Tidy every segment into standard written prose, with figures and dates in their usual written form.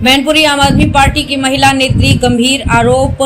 मैनपुरी आम आदमी पार्टी की महिला नेत्री गंभीर आरोप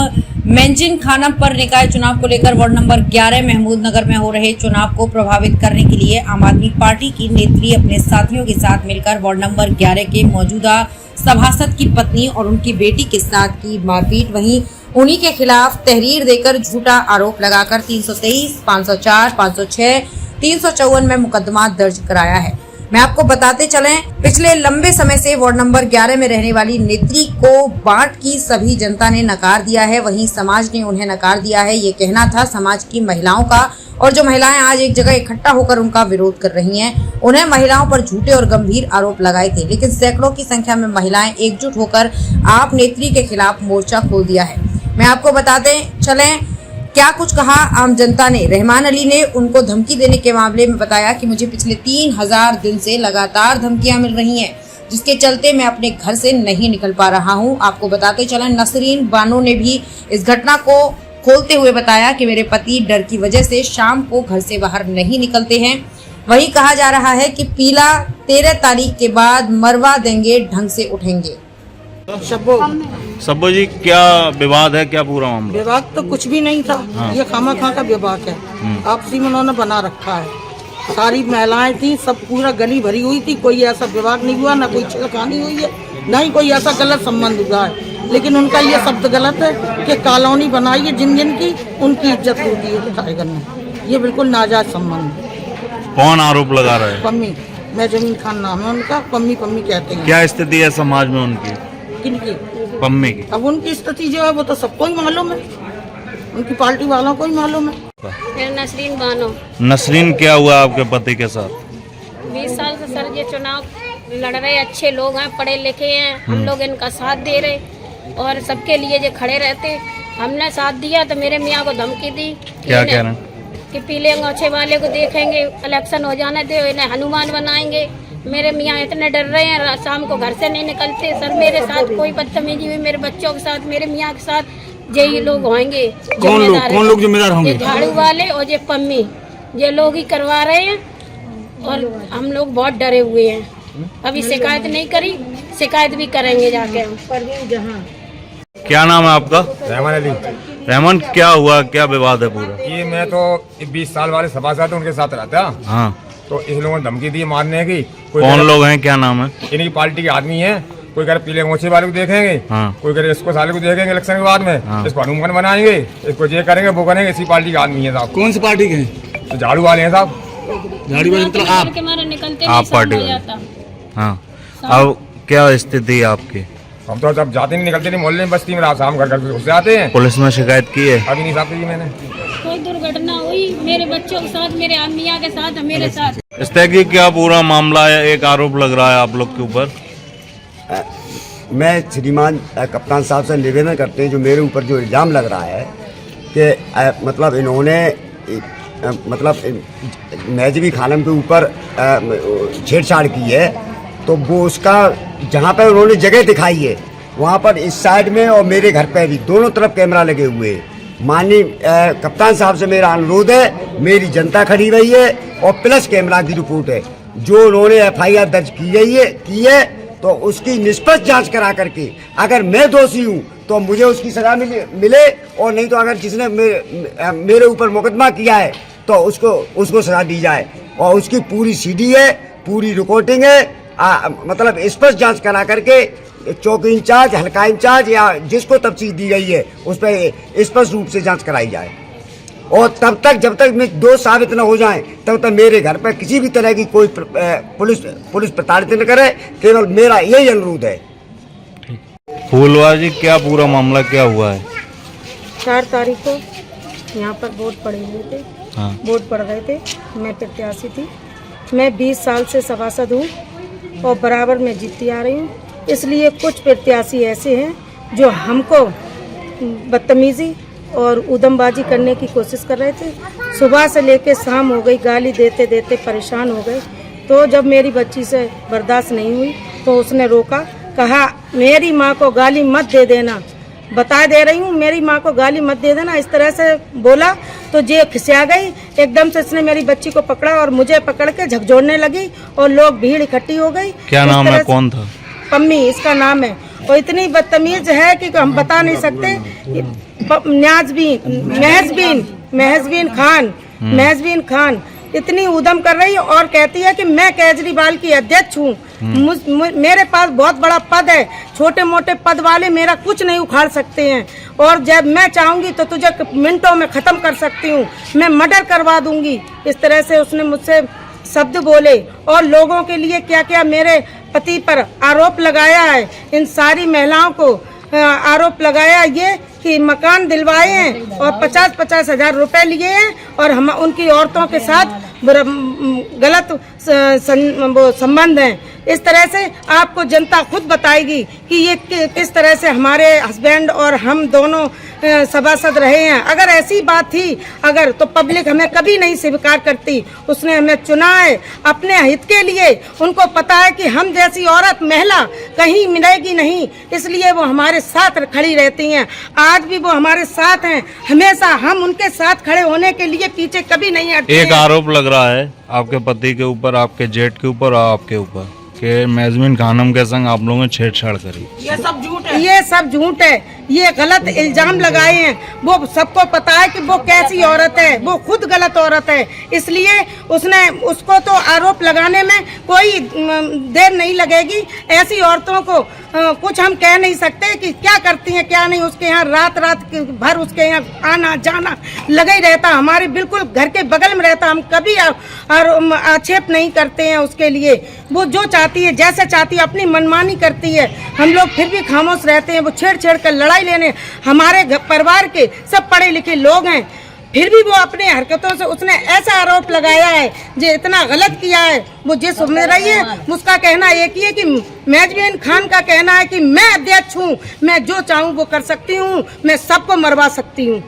मेंजिन खानम पर निकाय चुनाव को लेकर वार्ड नंबर 11 महमूद नगर में हो रहे चुनाव को प्रभावित करने के लिए आम आदमी पार्टी की नेत्री अपने साथियों के साथ मिलकर वार्ड नंबर 11 के मौजूदा सभासद की पत्नी और उनकी बेटी के साथ की मारपीट, वहीं उन्हीं के खिलाफ तहरीर देकर झूठा आरोप लगाकर 323, 504, 506, 354 में मुकदमा दर्ज कराया है। मैं आपको बताते चलें, पिछले लंबे समय से वार्ड नंबर 11 में रहने वाली नेत्री को बांट की सभी जनता ने नकार दिया है। वहीं समाज ने उन्हें नकार दिया है। ये कहना था समाज की महिलाओं का, और जो महिलाएं आज एक जगह इकट्ठा होकर उनका विरोध कर रही हैं, उन्हें महिलाओं पर झूठे और गंभीर आरोप लगाए थे। लेकिन सैकड़ों की संख्या में महिलाएं एकजुट होकर आप नेत्री के खिलाफ मोर्चा खोल दिया है। मैं आपको बताते चलें क्या कुछ कहा आम जनता ने। रहमान अली ने उनको धमकी देने के मामले में बताया कि मुझे पिछले 3000 दिन से लगातार धमकियां मिल रही हैं, जिसके चलते मैं अपने घर से नहीं निकल पा रहा हूं। आपको बताते चलें, नसरीन बानो ने भी इस घटना को खोलते हुए बताया कि मेरे पति डर की वजह से शाम को घर से बाहर नहीं निकलते हैं। वही कहा जा रहा है कि पीला 13 तारीख के बाद मरवा देंगे, ढंग से उठेंगे। सब्बो जी, क्या विवाद है, क्या पूरा मामला? विवाद तो कुछ भी नहीं था। हाँ। ये खामा खा का विवाद है, आपसी में उन्होंने बना रखा है। सारी महिलाएं थी, सब पूरा गली भरी हुई थी, कोई ऐसा विवाद नहीं हुआ, ना कोई छिड़खानी हुई है, ना ही कोई ऐसा गलत संबंध हुआ है। लेकिन उनका ये शब्द गलत है कि कॉलोनी बनाई है जिन जिन की, उनकी इज्जत होती है टाइगर ने। ये बिल्कुल नाजायज संबंध। कौन आरोप लगा रहा है? पम्मी, मैं जमीन खान नाम है उनका, पम्मी पम्मी कहते हैं। क्या स्थिति है समाज में उनकी? किनकी? पम्मी की। अब उनकी स्थिति जो है वो तो सबको ही मालूम है, उनकी पार्टी वालों को ही मालूम है। नसरीन बानो। नसरीन, क्या हुआ आपके पति के साथ? 20 साल से सर ये चुनाव लड़ रहे, अच्छे लोग हैं, पढ़े लिखे हैं, हम लोग इनका साथ दे रहे और सबके लिए जो खड़े रहते। हमने साथ दिया तो मेरे मियाँ को धमकी दी। क्या कह रहे हैं? कि पीले अंगोछे वाले को देखेंगे, इलेक्शन हो जाने दे, इन्हें हनुमान बनाएंगे। मेरे मियाँ इतने डर रहे हैं, शाम को घर से नहीं निकलते। सर मेरे साथ कोई बदतमीजी हुई, मेरे बच्चों के साथ, मेरे मियाँ के साथ, यही लोग होंगे। कौन लोग जिम्मेदार होंगे? झाड़ू वाले और ये पम्मी, ये लोग ही करवा रहे हैं और हम लोग बहुत डरे हुए हैं। अभी शिकायत नहीं करी, शिकायत भी करेंगे जाके हम। क्या नाम है आपका? रहमान अली। रहमान, क्या हुआ, क्या विवाद है पूरा? ये मैं तो 20 साल वाले सभासद उनके साथ रहता। हाँ, तो इस लोगों ने धमकी दी मारने की। कौन लोग हैं, क्या नाम है? इनकी पार्टी के आदमी हैं। कोई कह पीले मोछे वाले को देखेंगे, हाँ। कोई कह इसको साले को देखेंगे इलेक्शन के बाद में, हाँ। इसको हनुमान बनाएंगे, इसको ये करेंगे वो करेंगे। इसी पार्टी के आदमी है साहब। कौन सी पार्टी के हैं? तो झाड़ू वाले हैं साहब। झाड़ू वाले मतलब आप पार्टी वाले? हाँ। अब क्या स्थिति है आपकी? हम तो जब जाते नहीं, निकलते नहीं, मोहल्ले में बस्ती में शाम घर घर घुस जाते हैं। पुलिस में शिकायत की है? अभी नहीं साहब की मैंने। कोई दुर्घटना हुई मेरे बच्चों के साथ, मेरे मियाँ के साथ, मेरे साथ। इस तरह की क्या पूरा मामला है? एक आरोप लग रहा है आप लोग के ऊपर। मैं श्रीमान कप्तान साहब से निवेदन करते हैं, जो मेरे ऊपर जो इल्ज़ाम लग रहा है कि मतलब इन्होंने मतलब मैजबी खानम के ऊपर छेड़छाड़ की है, तो वो उसका जहाँ पर उन्होंने जगह दिखाई है वहाँ पर इस साइड में और मेरे घर पे भी दोनों तरफ कैमरा लगे हुए हैं। माननीय कप्तान साहब से मेरा अनुरोध है, मेरी जनता खड़ी हुई है और प्लस कैमरा की रिपोर्ट है, जो उन्होंने FIR दर्ज की है तो उसकी निष्पक्ष जांच करा करके अगर मैं दोषी हूँ तो मुझे उसकी सजा मिले, और नहीं तो अगर जिसने मेरे ऊपर मुकदमा किया है तो उसको सजा दी जाए। और उसकी पूरी CD है, पूरी रिकॉर्डिंग है। मतलब स्पष्ट जांच करा करके चौकी इंचार्ज, हल्का इंचार्ज या जिसको तफसील दी गई है उस पर स्पष्ट रूप से जांच कराई जाए। और तब तक जब तक मैं दोष साबित न हो जाए तब तक मेरे घर पर किसी भी तरह की कोई पुलिस प्रताड़ित न करे। केवल मेरा यही अनुरोध है। फूलवा जी, क्या पूरा मामला क्या हुआ है? 4 तारीख को यहाँ पर वोट पड़े हुए थे। हाँ। वोट पड़ रहे थे, मैं प्रत्याशी थी। मैं 20 साल से सभासद हूँ और बराबर में जीतती आ रही हूँ। इसलिए कुछ प्रत्याशी ऐसे हैं जो हमको बदतमीजी और उदमबाजी करने की कोशिश कर रहे थे। सुबह से लेकर शाम हो गई, गाली देते देते परेशान हो गए। तो जब मेरी बच्ची से बर्दाश्त नहीं हुई तो उसने रोका, कहा मेरी माँ को गाली मत दे देना, बता दे रही हूँ मेरी माँ को गाली मत दे देना। इस तरह से बोला तो जे खिसिया गई, एकदम से इसने मेरी बच्ची को पकड़ा और मुझे पकड़ के झकझोरने लगी और लोग भीड़ इकट्ठी हो गई। क्या नाम है, कौन था? पम्मी इसका नाम है। वो इतनी बदतमीज है कि हम बता नहीं सकते। महजबीन खान इतनी उदम कर रही है और कहती है कि मैं केजरीवाल की अध्यक्ष हूँ, मेरे पास बहुत बड़ा पद है, छोटे मोटे पद वाले मेरा कुछ नहीं उखाड़ सकते हैं, और जब मैं चाहूंगी तो तुझे मिनटों में खत्म कर सकती हूँ, मैं मर्डर करवा दूंगी। इस तरह से उसने मुझसे शब्द बोले और लोगों के लिए क्या क्या मेरे पति पर आरोप लगाया है। इन सारी महिलाओं को आरोप लगाया ये कि मकान दिलवाए हैं और 50-50 हजार रुपए लिए हैं और हम उनकी औरतों के साथ गलत संबंध हैं। इस तरह से आपको जनता खुद बताएगी कि ये किस तरह से हमारे हस्बैंड और हम दोनों सभासद रहे हैं। अगर ऐसी बात थी अगर तो पब्लिक हमें कभी नहीं स्वीकार करती। उसने हमें चुना है अपने हित के लिए। उनको पता है कि हम जैसी औरत महिला कहीं मिलेगी नहीं, इसलिए वो हमारे साथ खड़ी रहती हैं। आज भी वो हमारे साथ हैं, हमेशा हम उनके साथ खड़े होने के लिए पीछे कभी नहीं हटते। एक आरोप लग रहा है आपके पति के ऊपर, आपके जेठ के ऊपर और आपके ऊपर कि मैजमीन खानम के संग आप लोगों ने छेड़छाड़ करी। ये सब झूठ है, ये सब झूठ है। ये गलत इल्जाम लगाए हैं। वो सबको पता है कि वो कैसी औरत है, वो खुद गलत औरत है, इसलिए उसको तो आरोप लगाने में कोई देर नहीं लगेगी। ऐसी औरतों को कुछ हम कह नहीं सकते कि क्या करती हैं क्या नहीं। उसके यहाँ रात भर उसके यहाँ आना जाना लगा ही रहता, हमारे बिल्कुल घर के बगल में रहता। हम कभी आक्षेप नहीं करते हैं उसके लिए। वो जो चाहती है जैसे चाहती है अपनी मनमानी करती है, हम लोग फिर भी खामोश रहते हैं। वो छेड़ कर लड़ाई लेने, हमारे परिवार के सब पढ़े लिखे लोग हैं, फिर भी वो अपने हरकतों से उसने ऐसा आरोप लगाया है जो इतना गलत किया है। वो जो समझ रही है उसका कहना एक ही है कि मैजबीन खान का कहना है कि मैं अध्यक्ष हूँ, मैं जो चाहूँ वो कर सकती हूँ, मैं सबको मरवा सकती हूँ।